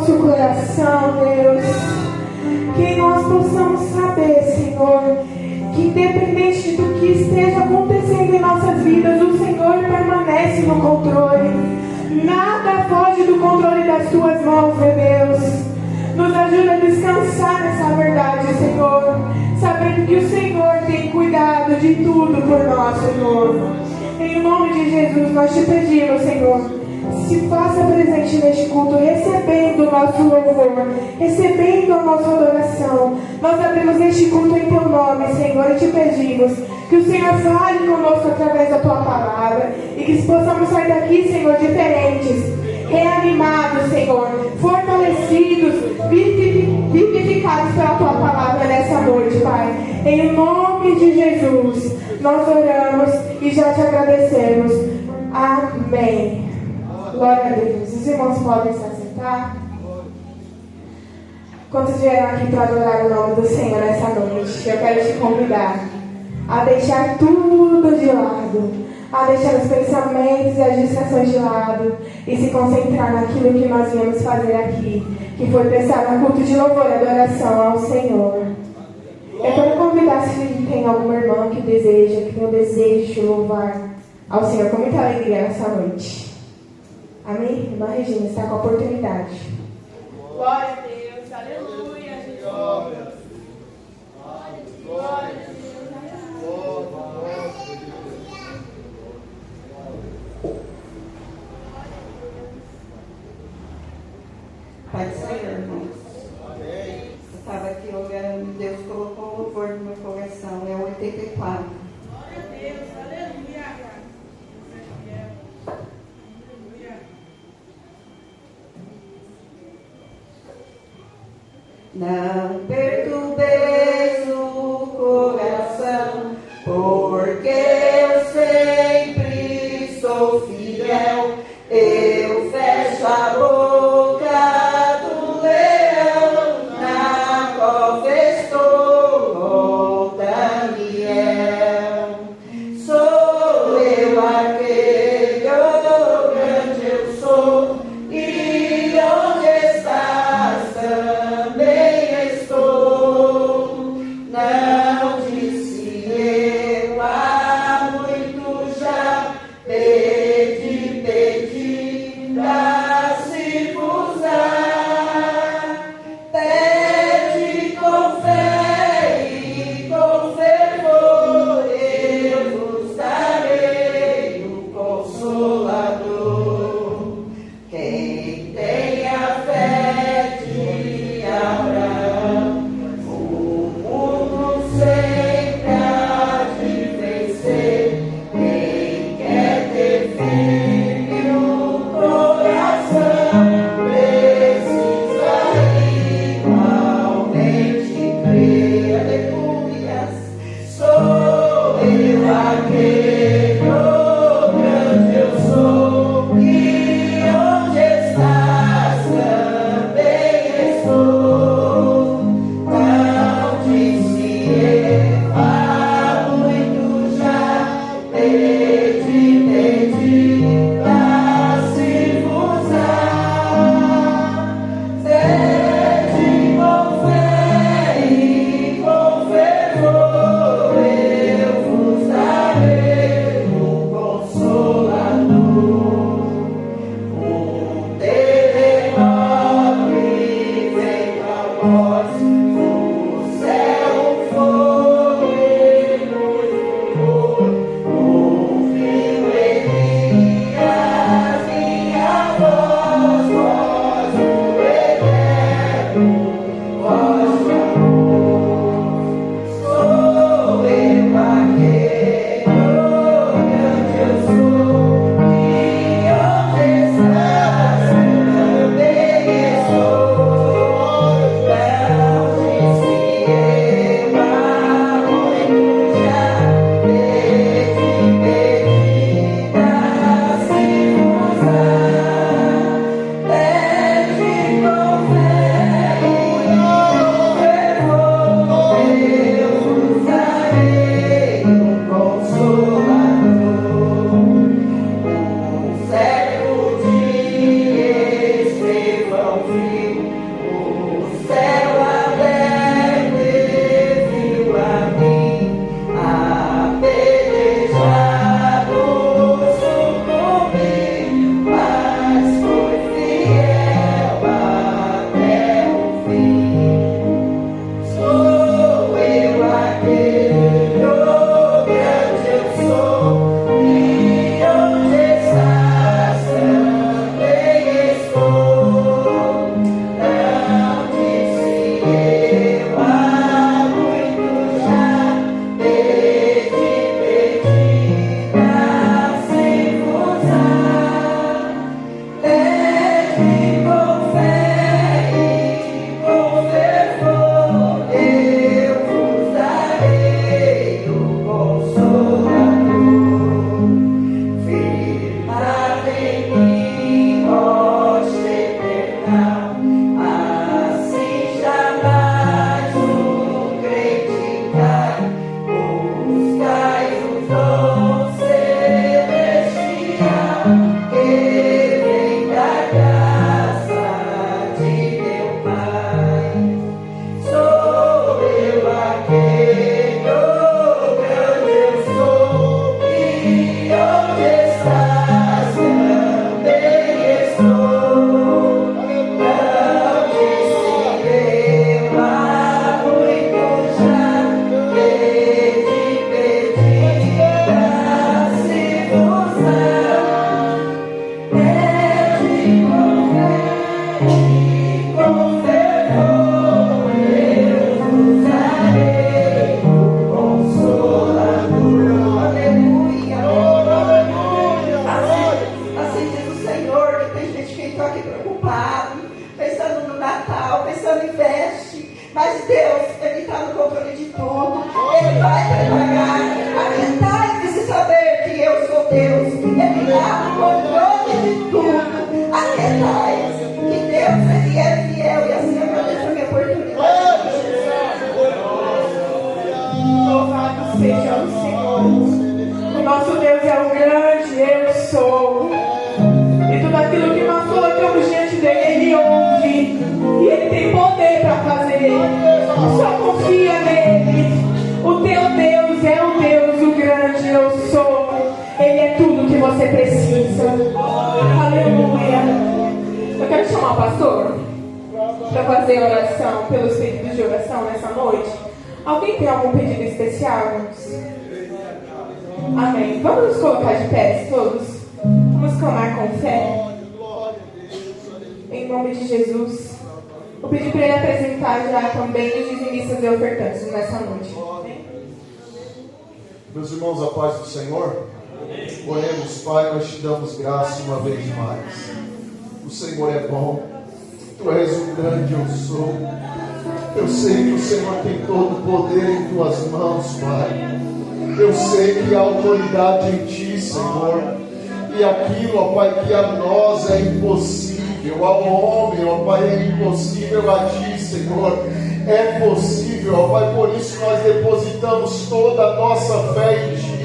nosso coração, Deus. Que nós possamos saber, Senhor, que independente do que esteja acontecendo em nossas vidas, o Senhor permanece no controle. Nada foge do controle das tuas mãos, meu Deus. Nos ajuda a descansar nessa verdade, Senhor, sabendo que o Senhor tem cuidado de tudo por nós, Senhor. Em nome de Jesus, nós te pedimos, Senhor, se faça presente neste culto, recebendo o nosso louvor, recebendo a nossa adoração. Nós abrimos este culto em teu nome, Senhor, e te pedimos que o Senhor fale conosco através da tua palavra e que possamos sair daqui, Senhor, diferentes, reanimados, Senhor, fortalecidos, vivificados pela tua palavra nessa noite, Pai. Em nome de Jesus, nós oramos e já te agradecemos. Amém. Glória a Deus. Os irmãos podem se assentar. Quantos vieram aqui para adorar o nome do Senhor nessa noite? Eu quero te convidar a deixar tudo de lado, a deixar os pensamentos e as distrações de lado e se concentrar naquilo que nós viemos fazer aqui, que foi prestar um culto de louvor e adoração ao Senhor. Eu quero convidar, se tem alguma irmã que deseja, que tem o desejo de louvar ao Senhor com muita alegria nessa noite. Amém? Irmã Regina está com a oportunidade. Glória a Deus, aleluia, Jesus. Glória a Deus. Pai do Senhor, irmãos. Eu estava aqui olhando, Deus colocou um louvor no meu coração, é o 84. Glória a Deus, aleluia. Não perturbeis o coração, porque eu sempre sou fiel. Eu fecho a boca do leão, na qual estou, ó Daniel. Sou eu aquele, ó grande eu sou, e onde estás também estou. pode. E Ele tem poder para fazer. Só confia nele. O teu Deus é o Deus, o grande eu sou. Ele é tudo que você precisa. Aleluia. Eu quero chamar o pastor para fazer oração pelos pedidos de oração nessa noite. Alguém tem algum pedido especial, irmãos? Amém. Vamos nos colocar de pé, todos. Vamos clamar com fé. Em nome de Jesus. Vou pedir para ele apresentar já também os dizimistas e ofertantes nessa noite. Meus irmãos, a paz do Senhor. Oremos, Pai, nós te damos graça uma vez mais. O Senhor é bom. Tu és o grande eu sou. Eu sei que o Senhor tem todo o poder em tuas mãos, Pai. Eu sei que há autoridade em ti, Senhor. E aquilo, ó Pai, que a nós é impossível, ao homem, ó Pai, é impossível, a ti, Senhor, é possível, ó Pai. Por isso nós depositamos toda a nossa fé em ti.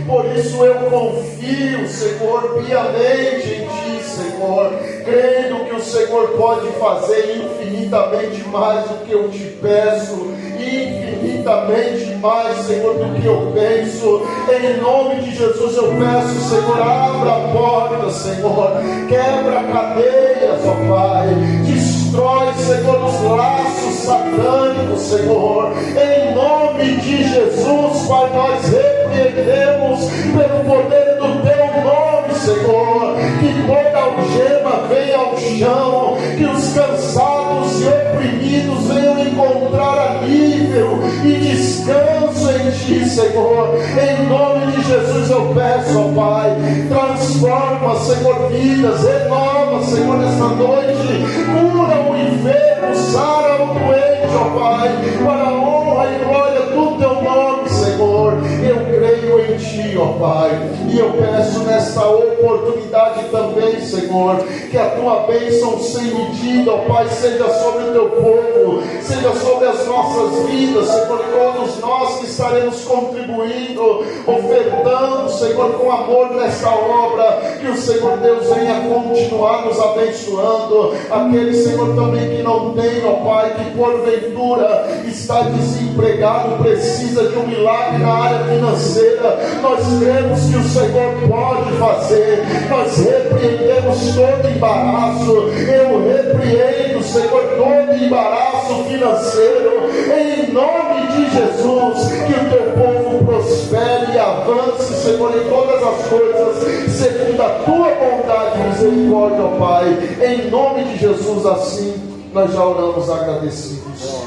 Por isso eu confio, Senhor, piamente em ti, Senhor, crendo que o Senhor pode fazer infinitamente mais do que eu te peço, infinitamente mais, Senhor, do que eu penso. Em nome de Jesus eu peço, Senhor, abra a porta, Senhor, quebra cadeias, ó Pai, destrói, Senhor, os laços satânicos, Senhor. Em nome de Jesus, Pai, nós repreendemos pelo poder do teu nome, Senhor, que toda algema venha ao chão, que os cansados e oprimidos venham encontrar alívio e descanso em ti, Senhor. Em nome de Jesus eu peço, ó Pai, transforma, Senhor, vidas, renova, Senhor, nesta noite, cura o enfermo, sara o doente, ó Pai, para a honra e glória do teu nome, Senhor. Eu creio em ti, ó Pai, e eu peço nesta oportunidade também, Senhor, que a tua bênção sem medida, ó Pai, seja sobre o teu povo, seja sobre as nossas vidas, Senhor, todos nós que estaremos contribuindo, ofertando, Senhor, com amor nesta obra, que o Senhor Deus venha continuar nos abençoando. Aquele, Senhor, também que não tem, ó Pai, que porventura está desempregado, precisa de um milagre na área financeira, nós cremos que o Senhor pode fazer. Nós repreendemos todo embaraço. Eu repreendo, Senhor, todo embaraço financeiro, em nome de Jesus. Que o teu povo prospere e avance, Senhor, em todas as coisas, segundo a tua bondade e misericórdia, ó Pai. Em nome de Jesus, assim nós já oramos agradecidos.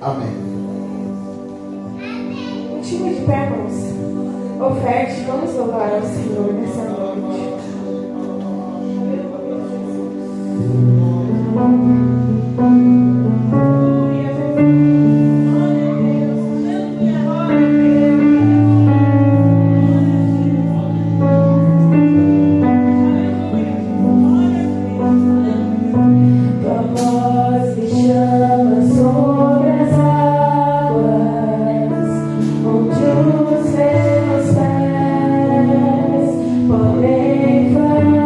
Amém. Time de pé, irmãos. Oferte, vamos louvar ao Senhor nessa noite. Podem falhar.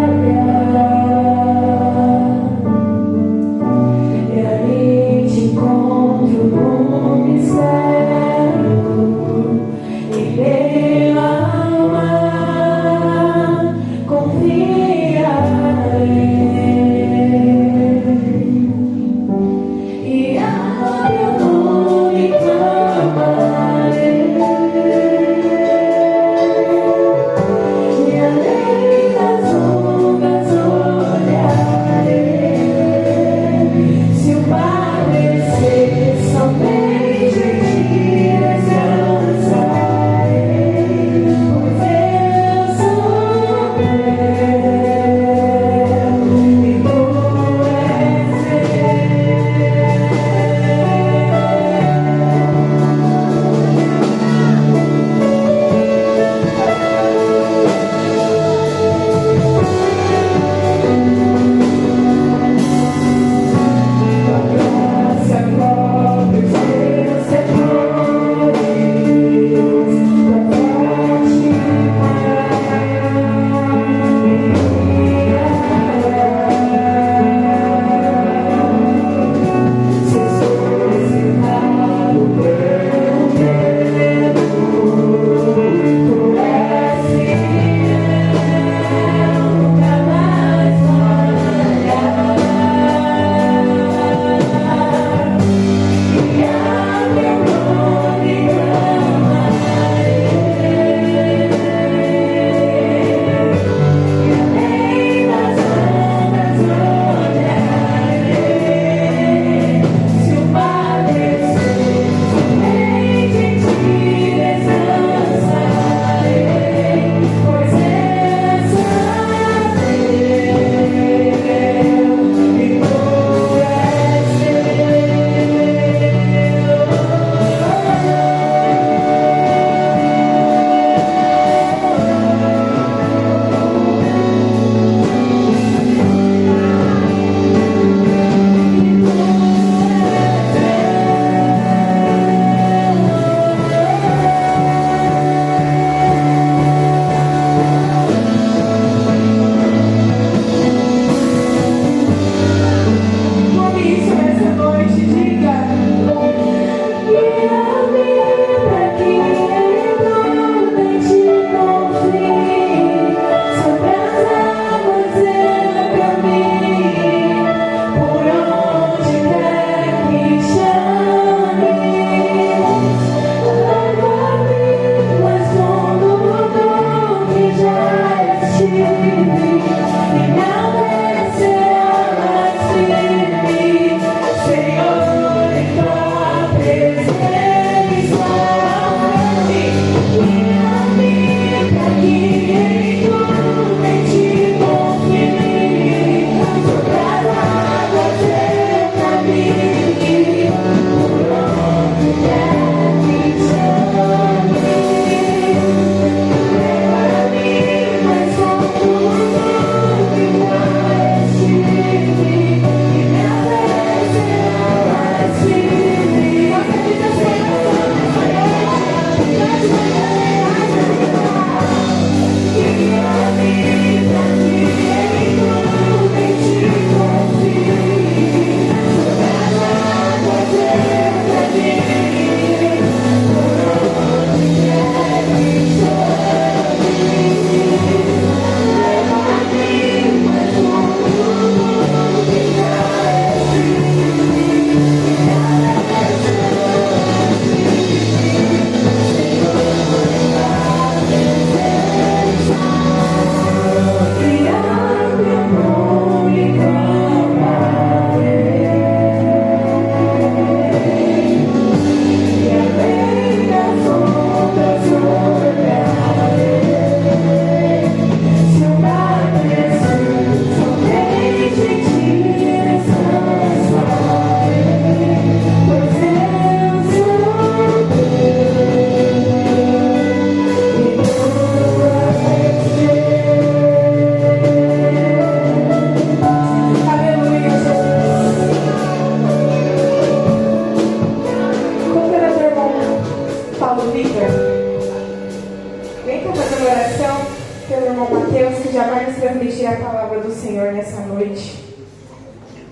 a palavra do Senhor nessa noite.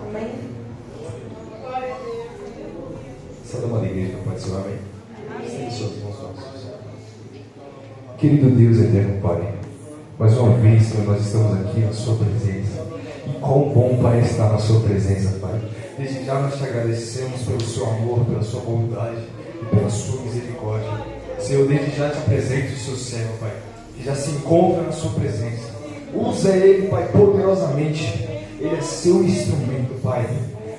Amém? Essa dama da igreja pode ser um amém? Estende suas mãos nossos. Querido Deus eterno Pai, mais uma vez, Senhor, nós estamos aqui na Sua presença. E quão bom, Pai, estar na Sua presença, Pai. Desde já nós te agradecemos pelo Seu amor, pela Sua bondade e pela Sua misericórdia. Senhor, desde já te apresento o Seu servo, Pai, que já se encontra na Sua presença. Usa ele, Pai, poderosamente. Ele é Seu instrumento, Pai.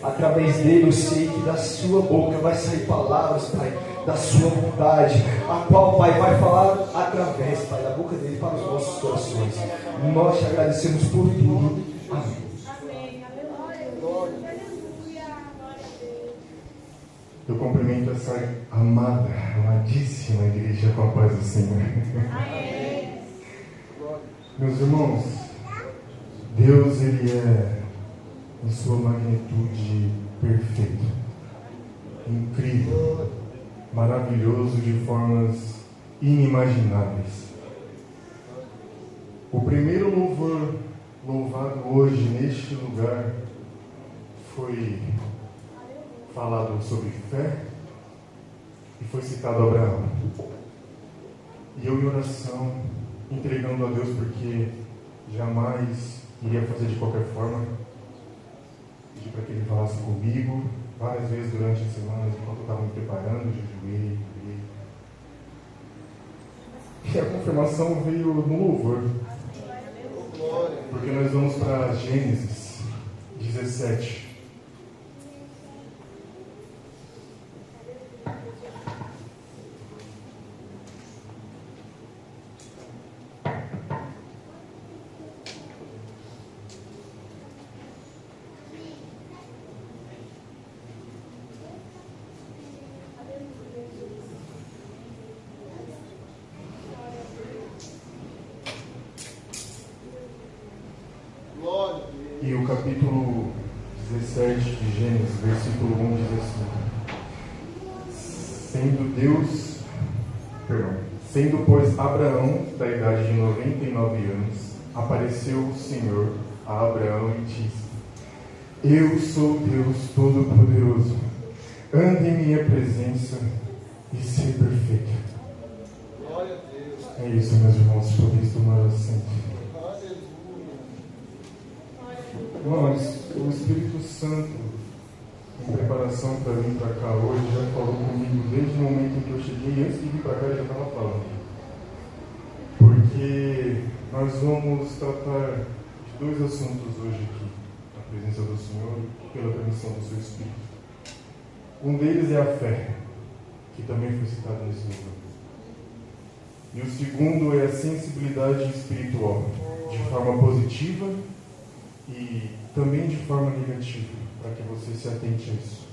Através dele eu sei que da Sua boca vai sair palavras, Pai, da Sua vontade, a qual, Pai, vai falar através, Pai, da boca dele para os nossos corações. Nós te agradecemos por tudo. Amém. Eu cumprimento essa amada, amadíssima igreja com a paz do Senhor. Meus irmãos, Deus, Ele é, em sua magnitude, perfeito, incrível, maravilhoso de formas inimagináveis. O primeiro louvor louvado hoje neste lugar foi falado sobre fé e foi citado Abraão. E eu, em oração, entregando a Deus, porque jamais iria fazer de qualquer forma, pedi para que Ele falasse comigo várias vezes durante as semanas, enquanto eu estava me preparando, jejuei, orei. E a confirmação veio no louvor, porque nós vamos para Gênesis 17. E o capítulo 17 de Gênesis, versículo 1 diz assim: Sendo, pois, Abraão da idade de 99 anos, apareceu o Senhor a Abraão e disse: Eu sou Deus Todo-Poderoso, ande em minha presença e ser perfeito. É isso, meus irmãos, podeis tomar assento. Irmãos, o Espírito Santo, em preparação para vir para cá hoje, já falou comigo desde o momento em que eu cheguei. Antes de vir para cá, ele já estava falando. Porque nós vamos tratar de dois assuntos hoje aqui, na presença do Senhor e pela permissão do Seu Espírito. Um deles é a fé, que também foi citado nesse livro. E o segundo é a sensibilidade espiritual, de forma positiva e também de forma negativa, para que você se atente a isso.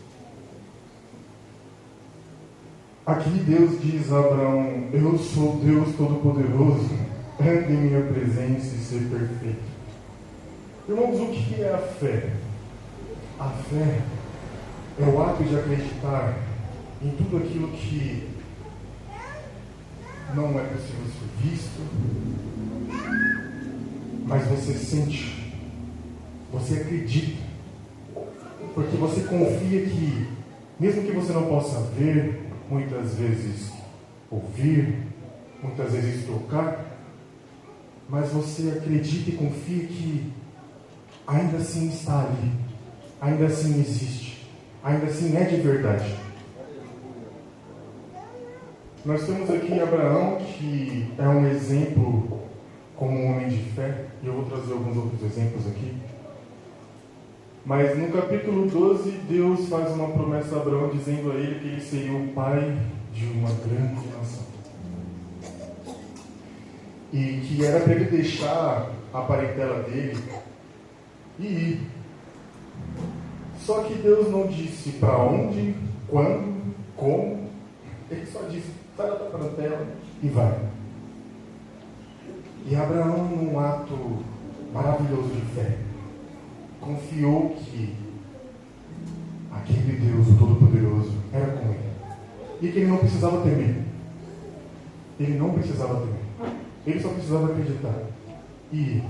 Aqui Deus diz a Abraão: Eu sou Deus Todo-Poderoso, ande em minha presença e ser perfeito. Irmãos, o que é a fé? A fé é o ato de acreditar em tudo aquilo que não é possível ser visto, mas você sente. Você acredita, porque você confia que, mesmo que você não possa ver, muitas vezes ouvir, muitas vezes tocar, mas você acredita e confia que ainda assim está ali, ainda assim existe, ainda assim é de verdade. Nós temos aqui Abraão, que é um exemplo como um homem de fé, e eu vou trazer alguns outros exemplos aqui. Mas no capítulo 12, Deus faz uma promessa a Abraão, dizendo a ele que ele seria o pai de uma grande nação. E que era para ele deixar a parentela dele e ir. Só que Deus não disse para onde, quando, como. Ele só disse: sai da tua parentela e vai. E Abraão, num ato maravilhoso de fé, confiou que aquele Deus, o Todo-Poderoso, era com ele. E que ele não precisava temer. Ele não precisava temer. Ele só precisava acreditar. E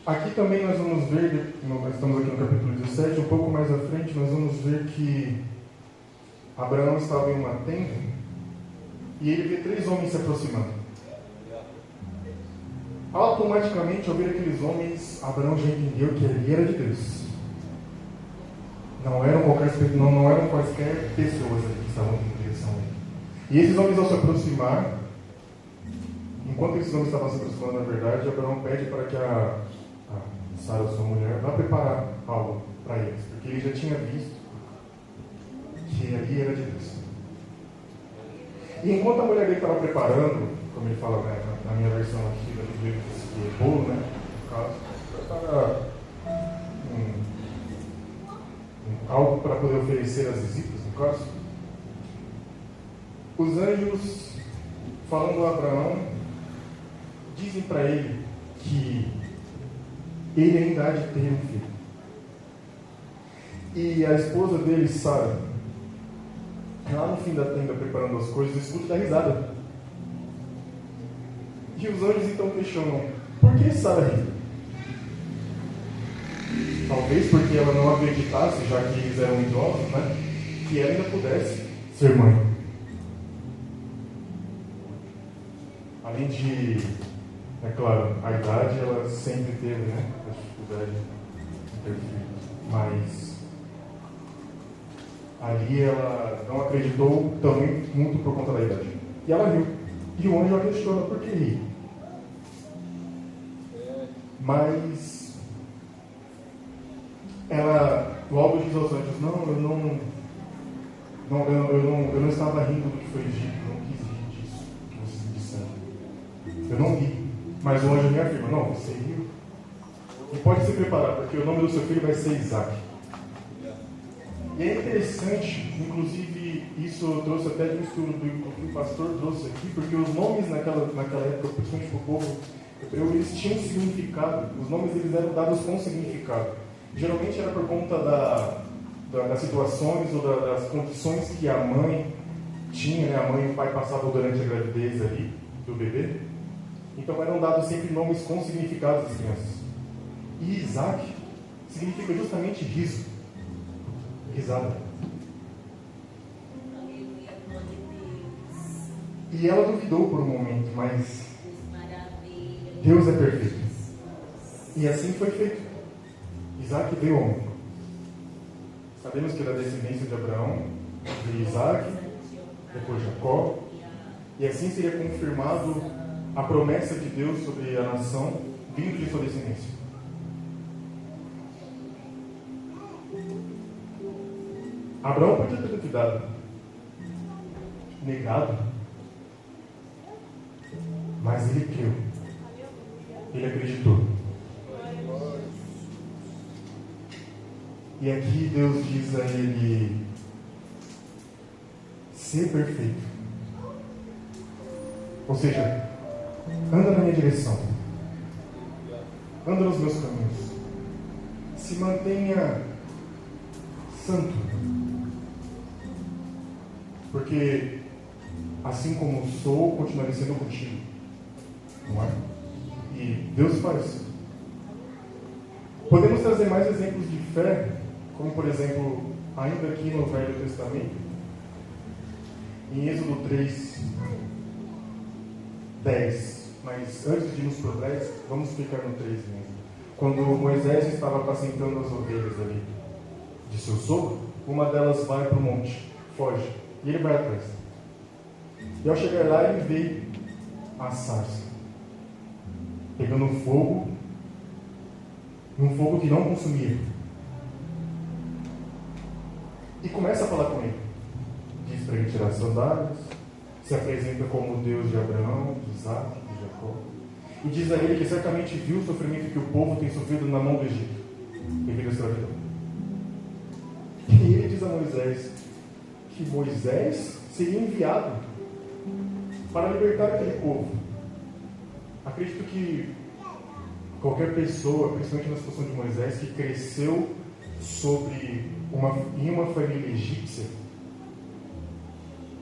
Aqui também nós vamos ver, nós estamos aqui no capítulo 17, um pouco mais à frente, nós vamos ver que Abraão estava em uma tenda e ele vê 3 homens se aproximando. Automaticamente, ao ver aqueles homens, Abraão já entendeu que ali era de Deus. Não eram quaisquer pessoas ali que estavam em direção a ele. E esses homens, ao se aproximar, enquanto esses homens estavam se aproximando, na verdade, Abraão pede para que a Sara, sua mulher, vá preparar algo para eles, porque ele já tinha visto que ali era de Deus. E enquanto a mulher dele estava preparando, como ele fala, né, na minha versão aqui da Bíblia, que é bolo, né, no caso, preparar algo para poder oferecer às visitas, no caso, os anjos, falando a Abraão, dizem para ele que ele ainda há de ter um filho. E a esposa dele, Sara, lá no fim da tenda preparando as coisas, escuta da risada. E os anjos então questionam: por que Sara ri? Talvez porque ela não acreditasse, já que eles eram idosos, né, que ela ainda pudesse ser mãe. Além de, é claro, a idade ela sempre teve, né, a dificuldade de ter filhos, mas ali ela não acreditou também muito por conta da idade. E ela riu. E o anjo a questiona: por que ri? Mas ela logo diz aos anjos: eu não estava rindo do que foi dito, não quis rir disso que vocês me disseram. Eu não ri. Mas o anjo me afirma: não, você riu. E pode se preparar, porque o nome do seu filho vai ser Isaac. E é interessante, inclusive, isso eu trouxe até de um estudo que o pastor trouxe aqui, porque os nomes naquela época, principalmente para o povo hebreu, eles tinham significado, os nomes eles eram dados com significado. Geralmente era por conta das situações ou das condições que a mãe tinha, né? A mãe e o pai passavam durante a gravidez ali do bebê. Então eram dados sempre nomes com significados das crianças. E Isaac significa justamente riso. Risada. E ela duvidou por um momento, mas Deus é perfeito. E assim foi feito. Isaac veio homem. Sabemos que da descendência de Abraão veio Isaac, depois Jacó, e assim seria confirmado a promessa de Deus sobre a nação vindo de sua descendência. Abraão podia ter duvidado, negado, mas ele creu, ele acreditou. E aqui Deus diz a ele: ser perfeito. Ou seja, anda na minha direção, anda nos meus caminhos, se mantenha santo, porque assim como sou, continuarei sendo contigo, não é? E Deus faz. Podemos trazer mais exemplos de fé, como por exemplo, ainda aqui no Velho Testamento, em Êxodo 3, 10. Mas antes de irmos para o 10, vamos ficar no 3 mesmo. Quando Moisés estava apacentando as ovelhas ali de seu sogro, uma delas vai para o monte, foge, e ele vai atrás. E ao chegar lá, ele vê a sarça pegando fogo, um fogo que não consumia. E começa a falar com ele. Diz para ele tirar as sandálias, se apresenta como o Deus de Abraão, de Isaac, de Jacó. E diz a ele que certamente viu o sofrimento que o povo tem sofrido na mão do Egito, devido à escravidão. E ele diz a Moisés que Moisés seria enviado para libertar aquele povo. Acredito que qualquer pessoa, principalmente na situação de Moisés, que cresceu em uma família egípcia,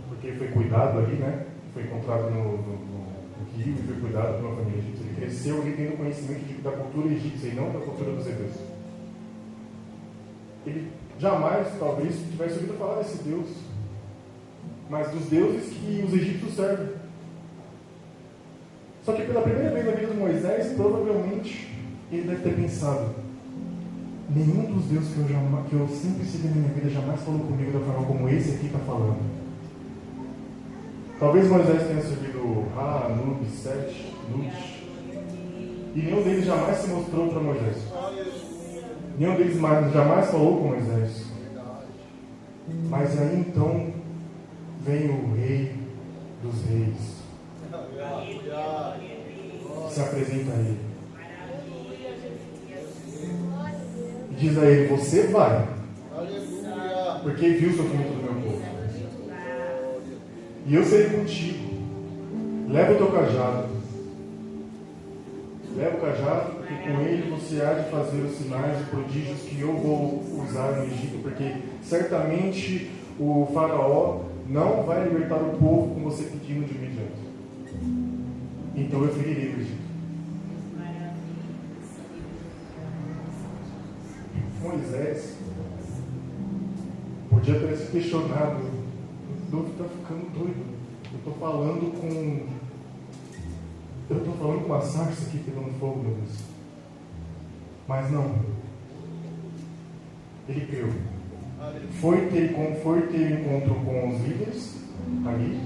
porque foi cuidado ali, né? Foi encontrado no rico e foi cuidado por uma família egípcia. Ele cresceu ali tendo conhecimento da cultura egípcia e não da cultura dos hebreus. Ele jamais, talvez, tivesse ouvido falar desse Deus, mas dos deuses que os egípcios servem. Só que pela primeira vez na vida de Moisés, provavelmente, ele deve ter pensado: nenhum dos deuses que eu sempre segui na minha vida jamais falou comigo da forma como esse aqui está falando. Talvez Moisés tenha servido Ra, Anub, Set, Nut, e nenhum deles jamais se mostrou para Moisés. Nenhum deles jamais falou com Moisés. Mas aí então vem o Rei dos Reis, se apresenta a ele e diz a ele: você vai, porque viu o sofrimento do meu povo, e eu serei contigo. Leva o teu cajado, e com ele você há de fazer os sinais e prodígios que eu vou usar no Egito, porque certamente o faraó não vai libertar o povo com você pedindo de imediato. Então eu ferirei o Egito. Moisés podia ter se questionado: Deus está ficando doido. Eu estou falando com uma sarça aqui pegando fogo, meu Deus. Mas não. Ele creu. Foi ter encontro com os líderes ali.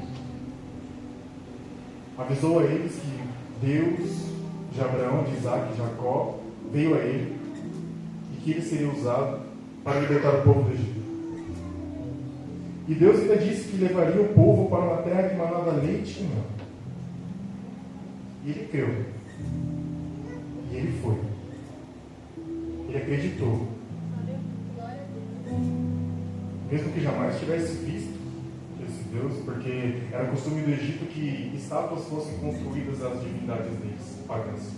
Avisou a eles que Deus de Abraão, de Isaac, de Jacó veio a ele e que ele seria usado para libertar o povo do Egito. E Deus ainda disse que levaria o povo para uma terra que manava leite e mel. E ele creu. E ele foi. Ele acreditou. Mesmo que jamais tivesse visto esse Deus, porque era costume do Egito que estátuas fossem construídas às divindades deles, pagãs.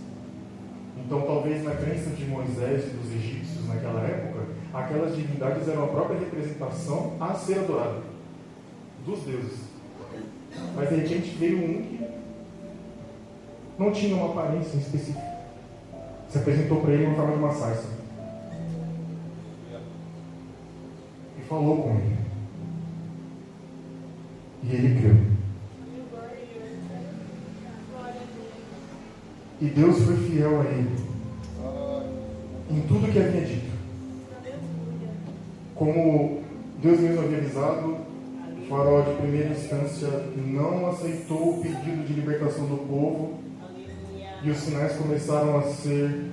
Então, talvez na crença de Moisés e dos egípcios naquela época, aquelas divindades eram a própria representação a ser adorada dos deuses. Mas de repente veio um que não tinha uma aparência específica. Se apresentou para ele na forma de uma sarça. E falou com ele. E ele creu. E Deus foi fiel a ele em tudo que havia dito. Como Deus mesmo havia avisado, o faraó de primeira instância não aceitou o pedido de libertação do povo e os sinais começaram a ser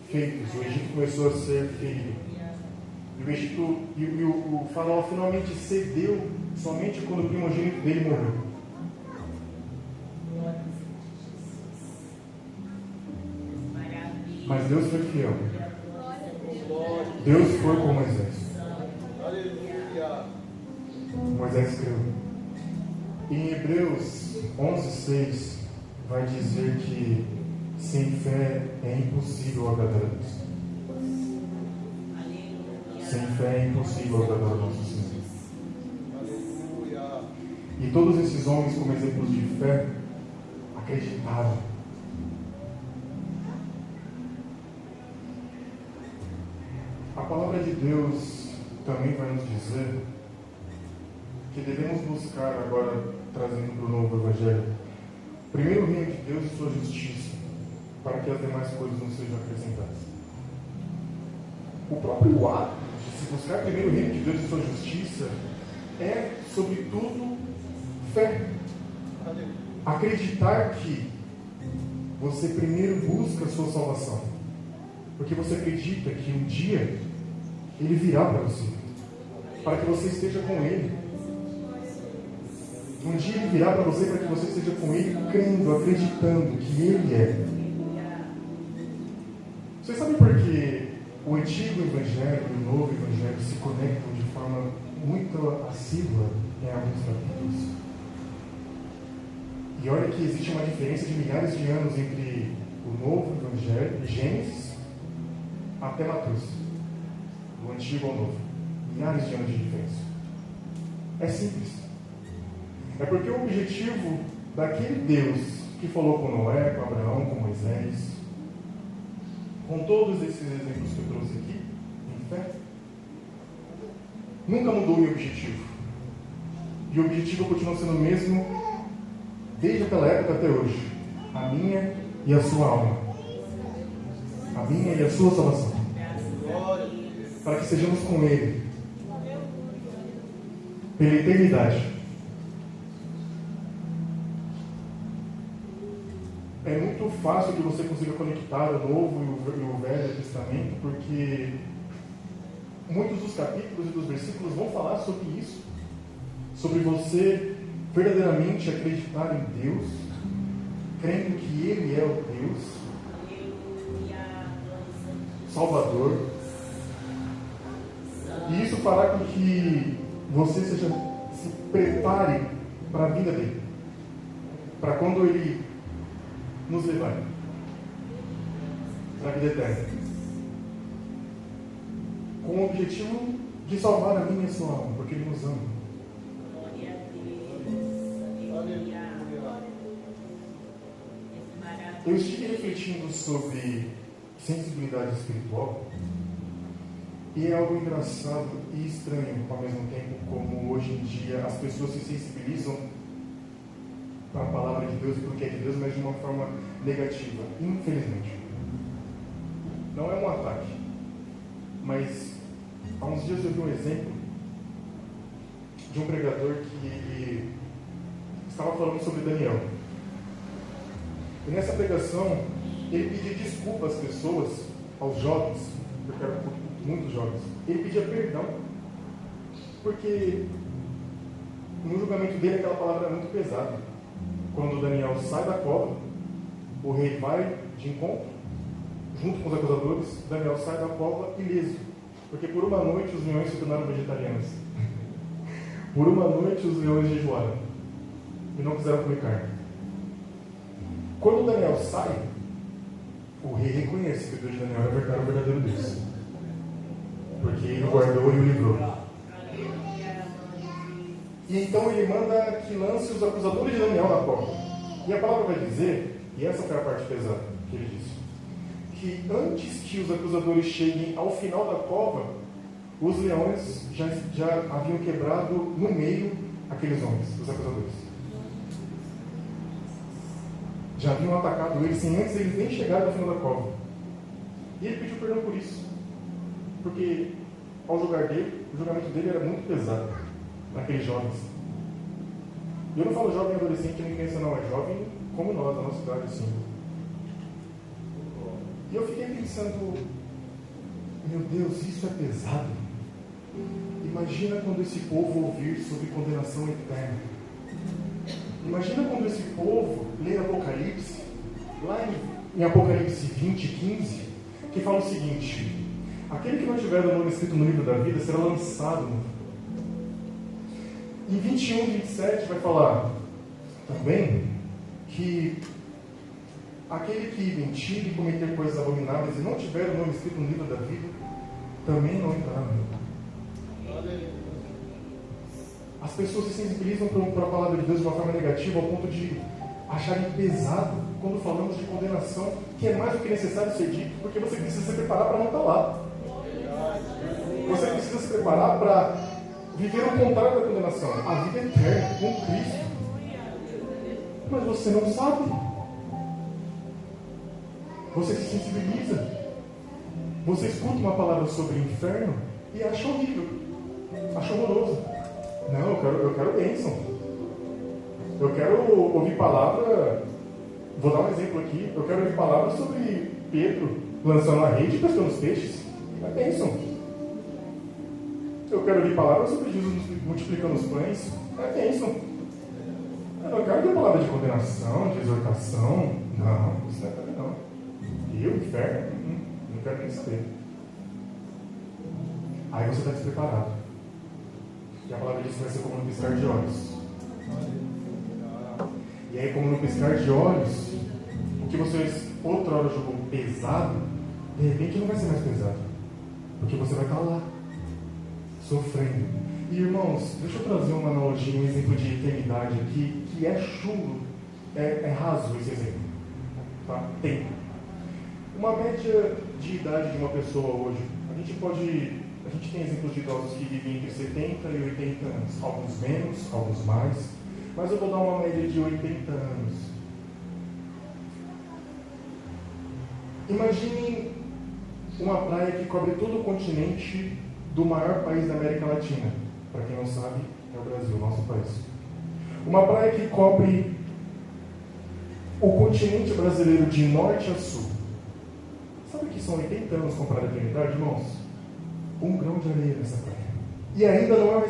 feitos. O Egito começou a ser ferido. E o faraó finalmente cedeu somente quando o primogênito dele morreu. Mas Deus foi fiel. Deus foi com Moisés. Moisés creu. Em Hebreus 11:6 vai dizer que sem fé é impossível agradar a Deus. Sem fé é impossível agradar a nosso Senhor. E todos esses homens, como exemplos de fé, acreditaram. A palavra de Deus também vai nos dizer que devemos buscar, agora trazendo para o novo Evangelho, primeiro o reino de Deus e sua justiça, para que as demais coisas não sejam acrescentadas. O próprio ato de se buscar primeiro o reino de Deus e sua justiça é, sobretudo, fé. Acreditar que você primeiro busca a sua salvação, porque você acredita que um dia Ele virá para você, para que você esteja com Ele. Um dia Ele virá para você para que você esteja com Ele, crendo, acreditando que Ele é. Vocês sabem por que o antigo Evangelho e o novo Evangelho se conectam de forma muito assídua em alguns capítulos? E olha que existe uma diferença de milhares de anos entre o novo Evangelho, de Gênesis, até Mateus. Do antigo ao novo. Milhares de anos de diferença. É simples. É porque o objetivo daquele Deus que falou com Noé, com Abraão, com Moisés, com todos esses exemplos que eu trouxe aqui, em fé, nunca mudou o objetivo. E o objetivo continua sendo o mesmo desde aquela época até hoje. A minha e a sua alma. A minha e a sua salvação. Para que sejamos com Ele pela eternidade. É muito fácil que você consiga conectar o Novo e o Velho Testamento, porque muitos dos capítulos e dos versículos vão falar sobre isso, sobre você verdadeiramente acreditar em Deus, crendo que Ele é o Deus Salvador. E isso fará com que você se prepare para a vinda dele, para quando Ele nos levar para a vida eterna, com o objetivo de salvar a minha e a sua alma, porque Ele nos ama. Eu estive refletindo sobre sensibilidade espiritual e é algo engraçado e estranho ao mesmo tempo, como hoje em dia as pessoas se sensibilizam para a palavra de Deus e para o que é de Deus, mas de uma forma negativa, infelizmente. Não é um ataque, mas há uns dias eu vi um exemplo de um pregador que estava falando sobre Daniel. E nessa pregação, ele pedia desculpa às pessoas, aos jovens, porque eram muitos jovens. Ele pedia perdão, porque no julgamento dele aquela palavra era muito pesada. Quando Daniel sai da cova, o rei vai de encontro, junto com os acusadores. Daniel sai da cova ileso, porque por uma noite os leões se tornaram vegetarianos. Por uma noite os leões jejuaram e não quiseram comer carne. Quando Daniel sai, o rei reconhece que o Deus de Daniel era o verdadeiro Deus, porque ele o guardou e o livrou. E então ele manda que lance os acusadores de Daniel na cova. E a palavra vai dizer, e essa foi a parte pesada que ele disse, que antes que os acusadores cheguem ao final da cova, os leões já haviam quebrado no meio aqueles homens, os acusadores. Já haviam atacado eles sem antes eles nem chegarem ao final da cova. E ele pediu perdão por isso, porque ao julgar dele, o julgamento dele era muito pesado para aqueles jovens. E eu não falo jovem adolescente nem criança, não, é jovem como nós, da nossa idade, assim. E eu fiquei pensando, meu Deus, isso é pesado. Imagina quando esse povo ouvir sobre condenação eterna. Imagina quando esse povo lê Apocalipse, lá em Apocalipse 20, 15, que fala o seguinte: aquele que não tiver o nome escrito no livro da vida será lançado. Em 21, 27 vai falar também que aquele que mentir e cometer coisas abomináveis e não tiver o nome escrito no livro da vida também não entrará. As pessoas se sensibilizam para a palavra de Deus de uma forma negativa ao ponto de acharem pesado quando falamos de condenação, que é mais do que necessário ser dito, porque você precisa se preparar para não estar lá. Você precisa se preparar para viver o contrário da condenação, a vida eterna com Cristo. Mas você não sabe. Você se sensibiliza. Você escuta uma palavra sobre o inferno e acha horrível, acha horroroso. Não, eu quero bênção. Eu quero ouvir palavra. Vou dar um exemplo aqui. Eu quero ouvir palavra sobre Pedro lançando a rede e pescando os peixes. É bênção. Eu quero ouvir palavra sobre Jesus multiplicando os pães. É bênção. Eu não quero ouvir palavra de condenação, de exortação. Não, isso não é para mim, não. E o inferno? Não quero nem saber. Aí você está despreparado. E a palavra diz que vai ser como no piscar de olhos. E aí, como no piscar de olhos, o que vocês outra hora jogou pesado, de repente não vai ser mais pesado. Porque você vai estar lá, sofrendo. E irmãos, deixa eu trazer uma analogia, um exemplo de eternidade aqui, que é chulo é raso esse exemplo. Tá? Tempo. Uma média de idade de uma pessoa hoje, a gente tem exemplos de idosos que vivem entre 70 e 80 anos, alguns menos, alguns mais, mas eu vou dar uma média de 80 anos. Imaginem uma praia que cobre todo o continente do maior país da América Latina. Para quem não sabe, é o Brasil, nosso país. Uma praia que cobre o continente brasileiro de norte a sul. Sabe o que são 80 anos comparado à eternidade, irmãos? Um grão de areia nessa praia. E ainda não é um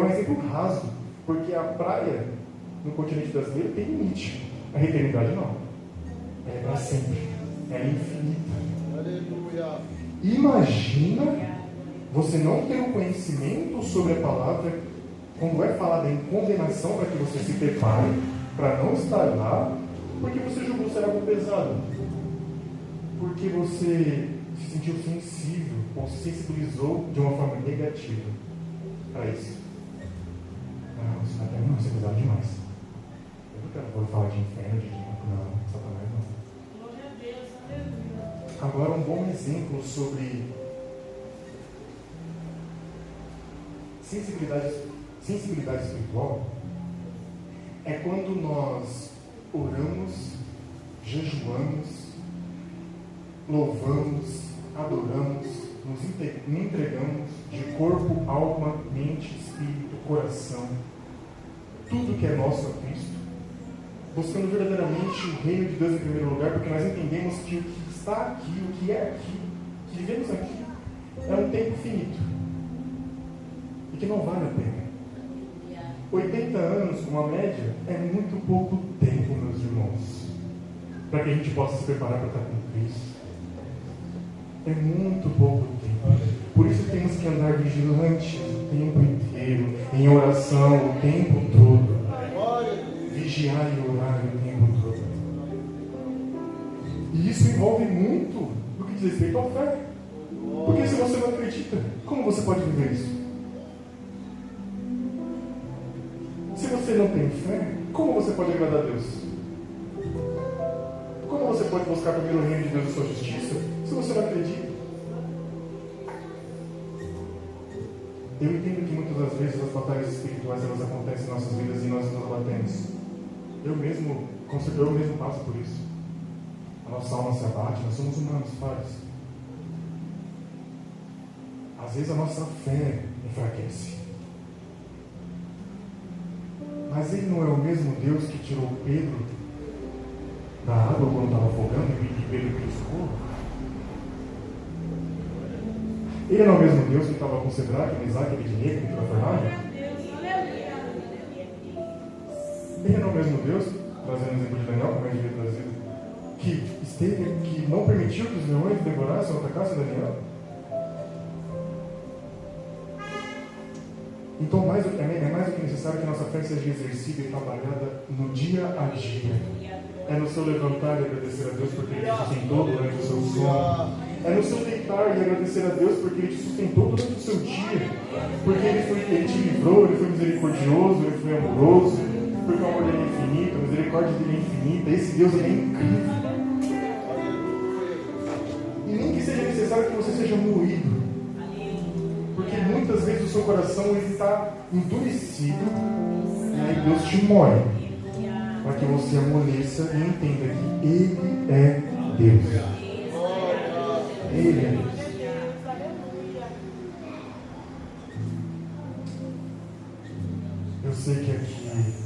exemplo raso, porque a praia no continente brasileiro tem limite. A eternidade não. É para sempre. É infinita. Aleluia. Imagina você não ter o conhecimento sobre a palavra quando é falada em condenação, para que você se prepare para não estar lá, porque você julgou ser algo pesado, porque você se sentiu sensível ou se sensibilizou de uma forma negativa para isso. Não, isso é pesado demais. Eu não quero falar de inferno, de não, Satanás não. Glória a Deus, aleluia. Agora, um bom exemplo sobre sensibilidade espiritual é quando nós oramos, jejuamos, louvamos, adoramos, nos entregamos de corpo, alma, mente, espírito, coração, tudo que é nosso a Cristo, buscando verdadeiramente o reino de Deus em primeiro lugar, porque nós entendemos que o que está aqui, o que é aqui, que vivemos aqui, é um tempo finito e que não vale a pena. 80 anos, uma média, é muito pouco tempo, meus irmãos, para que a gente possa se preparar para estar com Cristo. É muito pouco tempo. Por isso temos que andar vigilante o tempo inteiro, em oração o tempo todo. Vigiar e orar o tempo todo. E isso envolve muito do que diz respeito à fé. Porque se você não acredita, como você pode viver isso? Se você não tem fé, como você pode agradar a Deus? Como você pode buscar primeiro o reino de Deus e sua justiça, se você não acredita? Eu entendo que muitas das vezes as batalhas espirituais elas acontecem em nossas vidas e nós nos abatemos. Eu mesmo passo por isso. A nossa alma se abate, nós somos humanos, falhos. Às vezes a nossa fé enfraquece. Mas Ele não é o mesmo Deus que tirou Pedro da água quando estava afogando e Pedro pediu socorro? Ele não é o mesmo Deus que estava com Sedraque, Mesaque e Abednego dentro da fornalha? Ele não é o mesmo Deus, trazendo o exemplo de Daniel, como a gente veio trazer, que não permitiu que os leões devorassem ou atacassem Daniel? Então, é mais do que necessário que a nossa fé seja exercida e trabalhada no dia a dia. É no seu levantar e agradecer a Deus porque Ele te sustentou durante o seu sono. É no seu deitar e agradecer a Deus porque Ele te sustentou durante o seu dia. Porque Ele te livrou, Ele foi misericordioso, Ele foi amoroso. Porque o amor dele é infinito, a misericórdia dele é infinita. Esse Deus ele é incrível. E nem que seja necessário que você seja moído. Porque muitas vezes o seu coração está endurecido. E aí Deus te moe. Para que você amoleça e entenda que Ele é Deus. Ele é Deus. Eu sei que aqui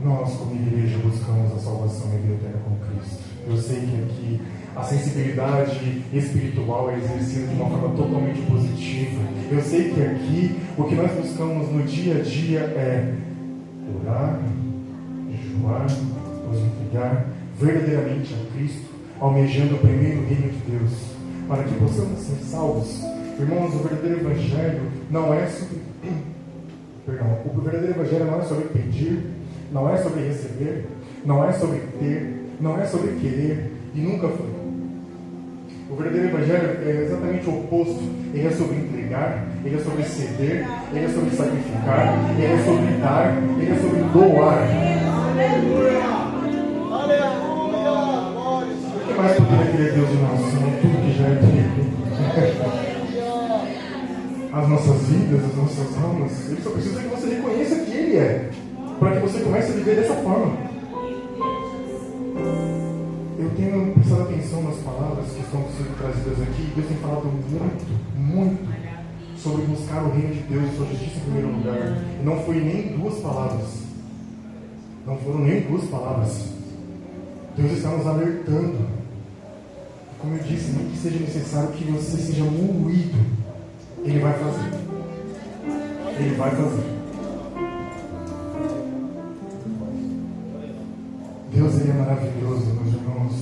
nós, como igreja, buscamos a salvação e a vida eterna com Cristo. Eu sei que aqui a sensibilidade espiritual é exercida de uma forma totalmente positiva. Eu sei que aqui o que nós buscamos no dia a dia é orar, jejuar, nos entregar verdadeiramente a Cristo, almejando o primeiro reino de Deus, para que possamos ser salvos. Irmãos, o verdadeiro evangelho não é sobre... o verdadeiro evangelho não é sobre pedir, não é sobre receber, não é sobre ter, não é sobre querer, e nunca foi. O O verdadeiro evangelho é exatamente o oposto. Ele é sobre entregar, ele é sobre ceder, ele é sobre sacrificar, ele é sobre dar, ele é sobre doar. O que mais poderia querer Deus de nós? Senão tudo que já é dele. As nossas vidas, as nossas almas, ele só precisa que você reconheça que ele é, para que você comece a viver dessa forma. Eu tenho prestado atenção nas palavras que estão sendo trazidas aqui. Deus tem falado muito sobre buscar o reino de Deus e sua justiça em primeiro lugar. E não foi nem 2 palavras. Não foram nem 2 palavras. Deus está nos alertando. Como eu disse, nem que seja necessário que você seja moído, Ele vai fazer. Ele vai fazer. Deus, Ele é maravilhoso, meus irmãos.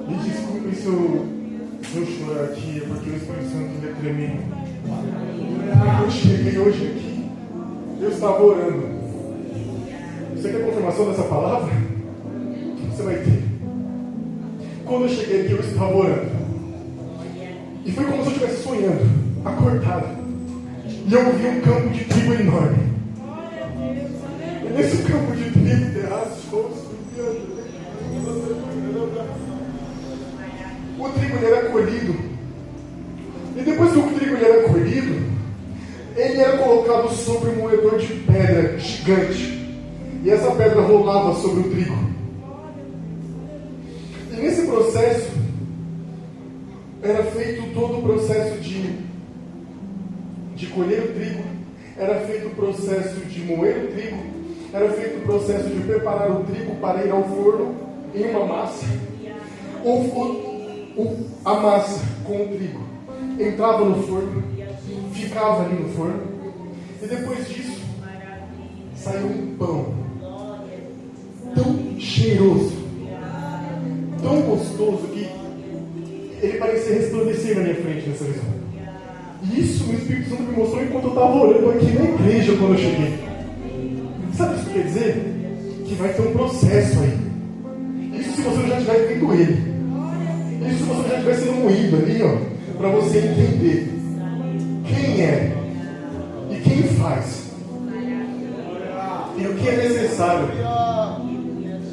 Me desculpe se eu chorar aqui, é porque o Espírito Santo ele é tremendo. Quando eu cheguei hoje aqui, eu estava orando. Você quer confirmação dessa palavra? Você vai ter. Quando eu cheguei aqui, eu estava orando. E foi como se eu estivesse sonhando, acordado. E eu vi um campo de trigo enorme. E nesse campo de trigo, terraços, o trigo ele era colhido. E depois que o trigo ele era colhido, ele era colocado sobre um moedor de pedra gigante. E essa pedra rolava sobre o trigo. E nesse processo, era feito todo o processo de colher o trigo, era feito o processo de moer o trigo, era feito o processo de preparar o trigo para ir ao forno em uma massa. A massa com o trigo entrava no forno, ficava ali no forno, e depois disso saiu um pão tão cheiroso, tão gostoso, que ele parecia resplandecer na minha frente nessa visão. E isso o Espírito Santo me mostrou enquanto eu estava orando aqui na igreja quando eu cheguei. Sabe o que isso quer dizer? Que vai ter um processo aí. Isso se você já estiver vendo ele. Isso se você já estiver sendo moído ali, ó, para você entender quem é e quem faz e o que é necessário.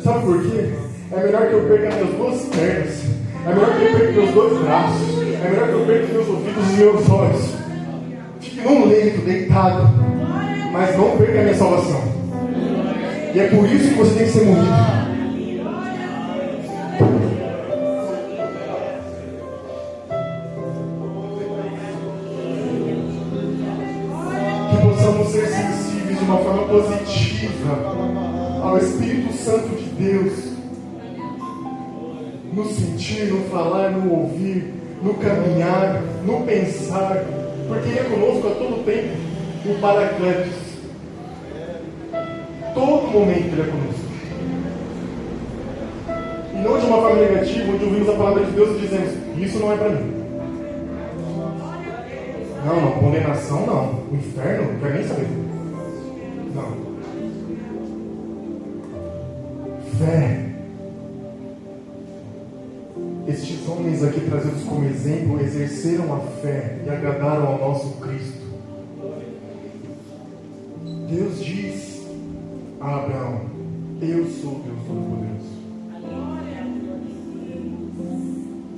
Sabe por quê? É melhor que eu perca minhas 2 pernas, é melhor que eu perca meus 2 braços, é melhor que eu perca meus ouvidos e meus olhos. Fique num leito, deitado, mas não perca a minha salvação. E é por isso que você tem que ser moído. Possamos ser sensíveis de uma forma positiva ao Espírito Santo de Deus, no sentir, no falar, no ouvir, no caminhar, no pensar, porque Ele é conosco a todo tempo, o Paracletos. Todo momento Ele é conosco. E não de uma forma negativa, onde ouvimos a palavra de Deus e dizemos: isso não é para mim. Não, condenação não. O inferno, não quero nem saber. Não. Fé. Estes homens aqui trazidos como exemplo exerceram a fé e agradaram ao nosso Cristo. Deus diz a Abraão: eu sou Deus Todo-Poderoso.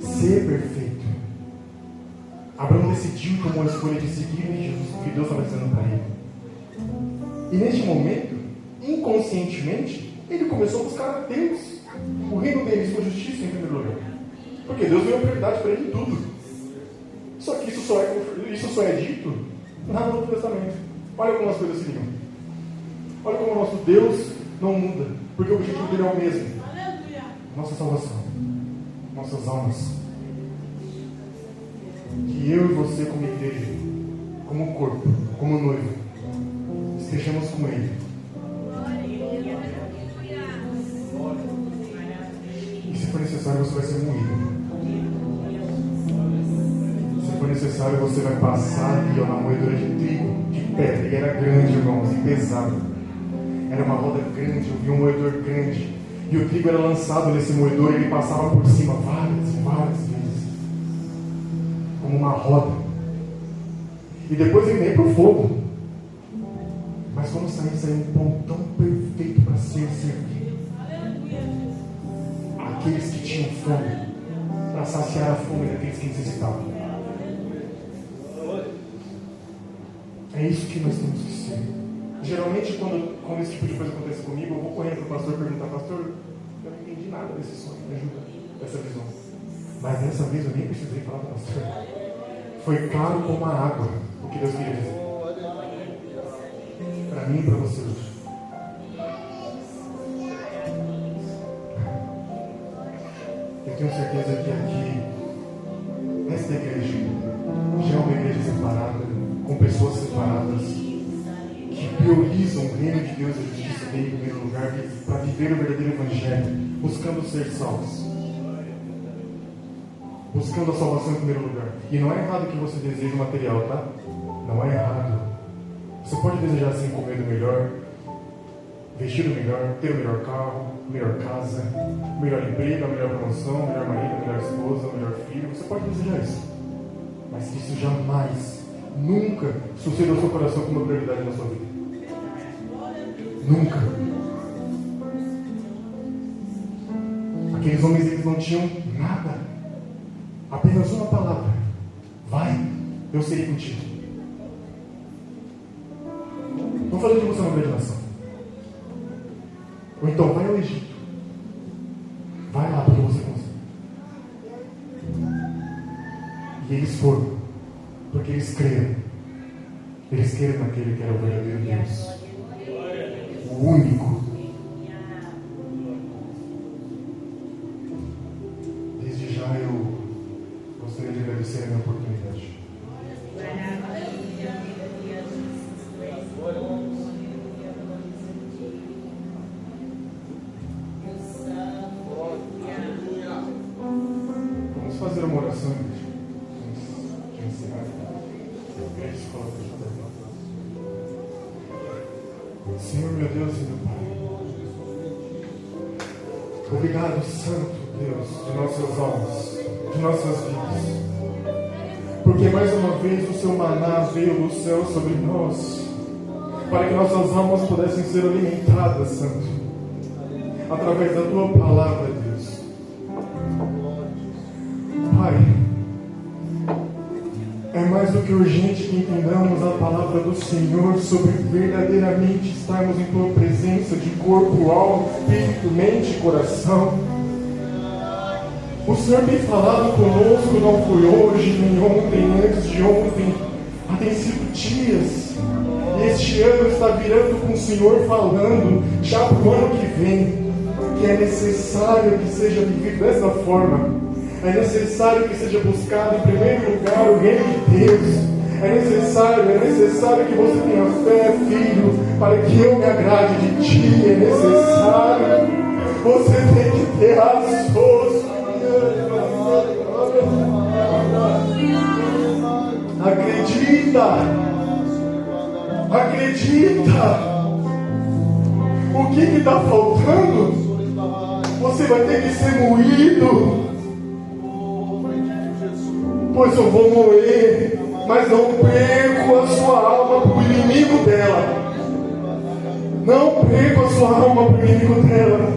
Ser perfeito. Abraão decidiu, tomou a escolha de seguir Jesus, o que Deus estava dizendo para ele. E neste momento, inconscientemente, ele começou a buscar a Deus, o reino dele, sua justiça em primeiro lugar. Porque Deus deu a prioridade para ele em tudo. Só que isso só é dito lá no Novo Testamento. Olha como as coisas se ligam. Olha como o nosso Deus não muda, porque o objetivo dele é o mesmo. Nossa salvação, nossas almas. Que eu e você, como igreja, como corpo, como noivo, estejamos com Ele. E se for necessário, você vai ser moído. Se for necessário, você vai passar ali na moedora de trigo, de pedra. E era grande, irmãos, e pesado. Era uma roda grande, eu vi um moedor grande. E o trigo era lançado nesse moedor e ele passava por cima várias vezes. Como uma roda. E depois ele veio para o fogo. Mas quando saiu um pão tão perfeito para ser servido. Aqueles que tinham fome, para saciar a fome daqueles que necessitavam. É isso que nós temos que ser. Geralmente, quando esse tipo de coisa acontece comigo, eu vou correndo para o pastor e perguntar: pastor, eu não entendi nada desse sonho, me ajuda, dessa visão. Mas dessa vez eu nem precisei falar para o pastor. Foi claro como a água o que Deus queria dizer. Para mim e para você hoje. Eu tenho certeza que aqui, esta igreja, já é uma igreja separada, com pessoas separadas, que priorizam o reino de Deus e a justiça dele em primeiro lugar, para viver o verdadeiro evangelho, buscando ser salvos, buscando a salvação em primeiro lugar. E não é errado que você deseje o material, tá? Não é errado. Você pode desejar assim, comer o melhor, vestir o melhor, ter o melhor carro, melhor casa, melhor emprego, a melhor promoção, melhor marido, melhor esposa, melhor filho. Você pode desejar isso, mas que isso jamais, nunca suceda ao seu coração como uma prioridade na sua vida. Nunca. Aqueles homens, eles não tinham nada, apenas uma palavra: vai, eu serei contigo. Não falei de você uma grande nação. Ou então, vai ao Egito. Vai lá, porque você consegue. E eles foram, porque eles creram. Eles creram naquele que era o verdadeiro Deus. O único. Desde já eu gostaria de agradecer a minha oportunidade. Vamos fazer uma oração, gente. Vamos encerrar. Senhor, meu Deus e meu Pai, obrigado, Santo Deus, de nossas almas, de nossas vidas, porque mais uma vez o seu maná veio do céu sobre nós, para que nossas almas pudessem ser alimentadas, Santo, através da tua palavra, Deus. Pai, é mais do que urgente que entendamos a palavra do Senhor sobre verdadeiramente estarmos em tua presença de corpo, alma, espírito, mente e coração. O Senhor tem falado conosco, não foi hoje, nem ontem, nem antes de ontem. Tem sido dias. E este ano está virando com o Senhor falando, já para o ano que vem, que é necessário que seja vivido dessa forma. É necessário que seja buscado em primeiro lugar o reino de Deus. É necessário que você tenha fé, filho, para que eu me agrade de ti. É necessário. Você tem que ter ações. Acredita. O que está faltando? Você vai ter que ser moído. Pois eu vou morrer, mas não perco a sua alma para o inimigo dela. Não perco a sua alma para o inimigo dela.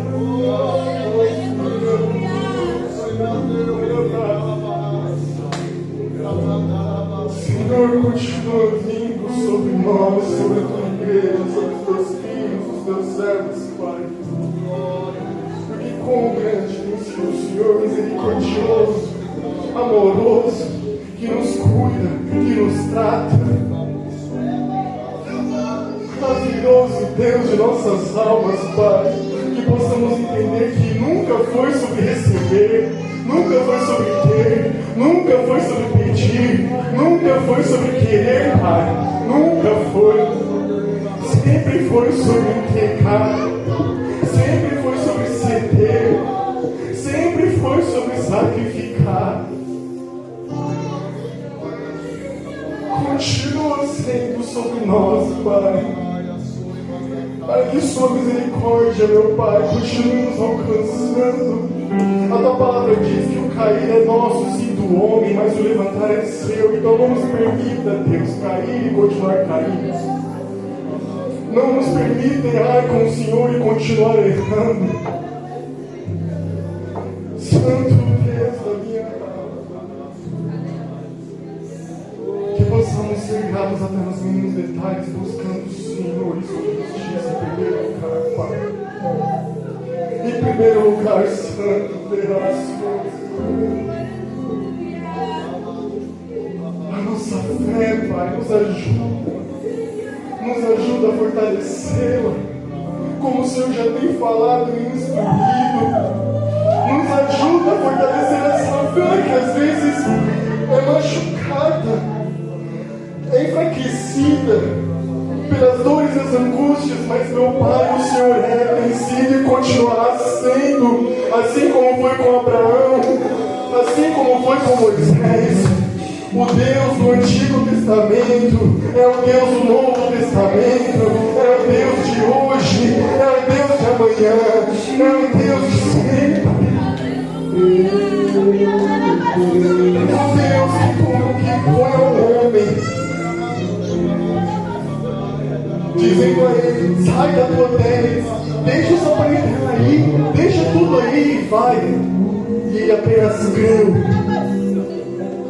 Senhor, continua vindo sobre nós, sobre a tua igreja, sobre os teus filhos, os teus servos, Pai. Porque quão grande tem sido o Senhor, misericordioso, amoroso, que nos cuida, que nos trata. Maravilhoso Deus de nossas almas, Pai, que possamos entender que nunca foi sobre receber, nunca foi sobre ter, nunca foi sobre pedir, nunca foi sobre querer, Pai, nunca foi. Sempre foi sobre entregar, sempre foi sobre ceder, sempre foi sobre sacrificar. Continua sendo sobre nós, Pai, para que sua misericórdia, meu Pai, continue nos alcançando. A tua palavra diz que o cair é nosso, sim, do homem, mas o levantar é seu. Então não nos permita, Deus, cair e continuar caindo. Não nos permita errar com o Senhor e continuar errando. Santo Deus da minha alma, que possamos ser gratos até nos mínimos detalhes, buscando o Senhor e sua justiça em primeiro lugar, Pai. Em primeiro lugar, Santo Deus, a nossa fé, Pai, nos ajuda a fortalecê-la, como o Senhor já tem falado e instruído. Nos ajuda a fortalecer essa fé que às vezes é machucada, é enfraquecida pelas dores e as angústias, mas meu Pai, o Senhor é, tem sido e continuará sendo, assim como foi com Abraão, assim como foi com Moisés. O Deus do Antigo Testamento é o Deus do Novo Testamento, é o Deus de hoje, é o Deus de amanhã, é o Deus de sempre. É o Deus que põe ao homem, dizendo a ele: sai da tua terra, deixa essa parentela aí, deixa tudo aí e vai. E ele apenas creu.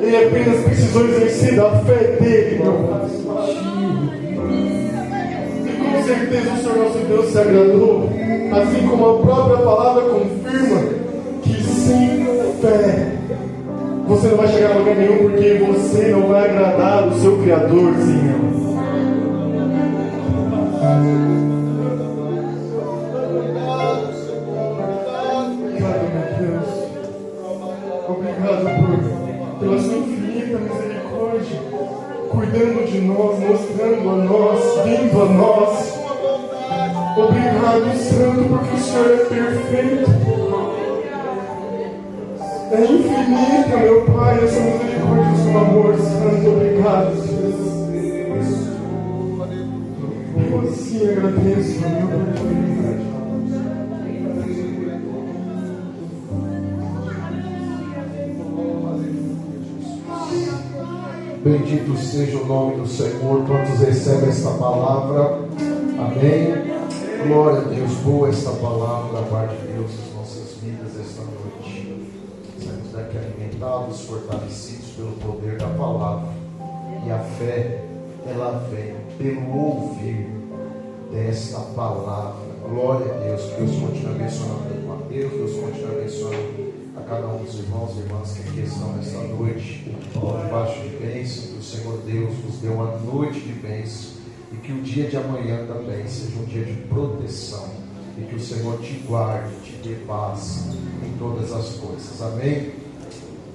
Ele apenas precisou exercer da fé dele, meu Pai. E com certeza o Senhor nosso Deus se agradou, assim como a própria palavra confirma que sem fé você não vai chegar a lugar nenhum, porque você não vai agradar o seu Criador, Senhor. Obrigado, meu Deus. Obrigado pela sua infinita misericórdia, cuidando de nós, mostrando a nós, vindo a nós. Obrigado, Santo, porque o Senhor é perfeito. É infinita, meu Pai, a sua misericórdia, o seu amor, Santo. Obrigado, Jesus. Eu assim agradeço a minha oportunidade. Bendito seja o nome do Senhor. Quantos recebem esta palavra? Amém. Glória a Deus. Boa esta palavra da parte de Deus nas nossas vidas esta noite. Saímos daqui alimentados, fortalecidos pelo poder da palavra. E a fé, ela vem pelo ouvir desta palavra. Glória a Deus. Que Deus continue abençoando a Mateus. Deus continue abençoando a cada um dos irmãos e irmãs que aqui estão nesta noite, debaixo de bênção, que o Senhor Deus nos deu uma noite de bênção, e que o dia de amanhã também seja um dia de proteção, e que o Senhor te guarde, te dê paz em todas as coisas. Amém?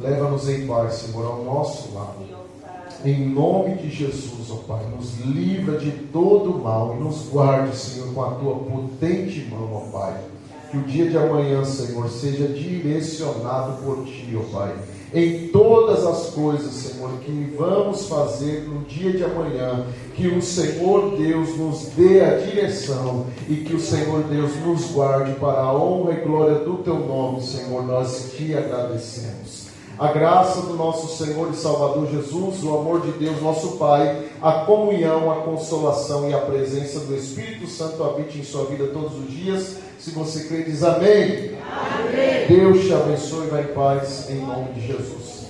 Leva-nos em paz, Senhor, ao nosso lado. Em nome de Jesus, ó Pai, nos livra de todo mal e nos guarde, Senhor, com a tua potente mão, ó Pai. Que o dia de amanhã, Senhor, seja direcionado por Ti, ó Pai. Em todas as coisas, Senhor, que vamos fazer no dia de amanhã, que o Senhor Deus nos dê a direção e que o Senhor Deus nos guarde para a honra e glória do Teu nome, Senhor. Nós Te agradecemos. A graça do nosso Senhor e Salvador Jesus, o amor de Deus, nosso Pai, a comunhão, a consolação e a presença do Espírito Santo habite em sua vida todos os dias. Se você crê, diz amém. Amém. Deus te abençoe e vá em paz, em nome de Jesus.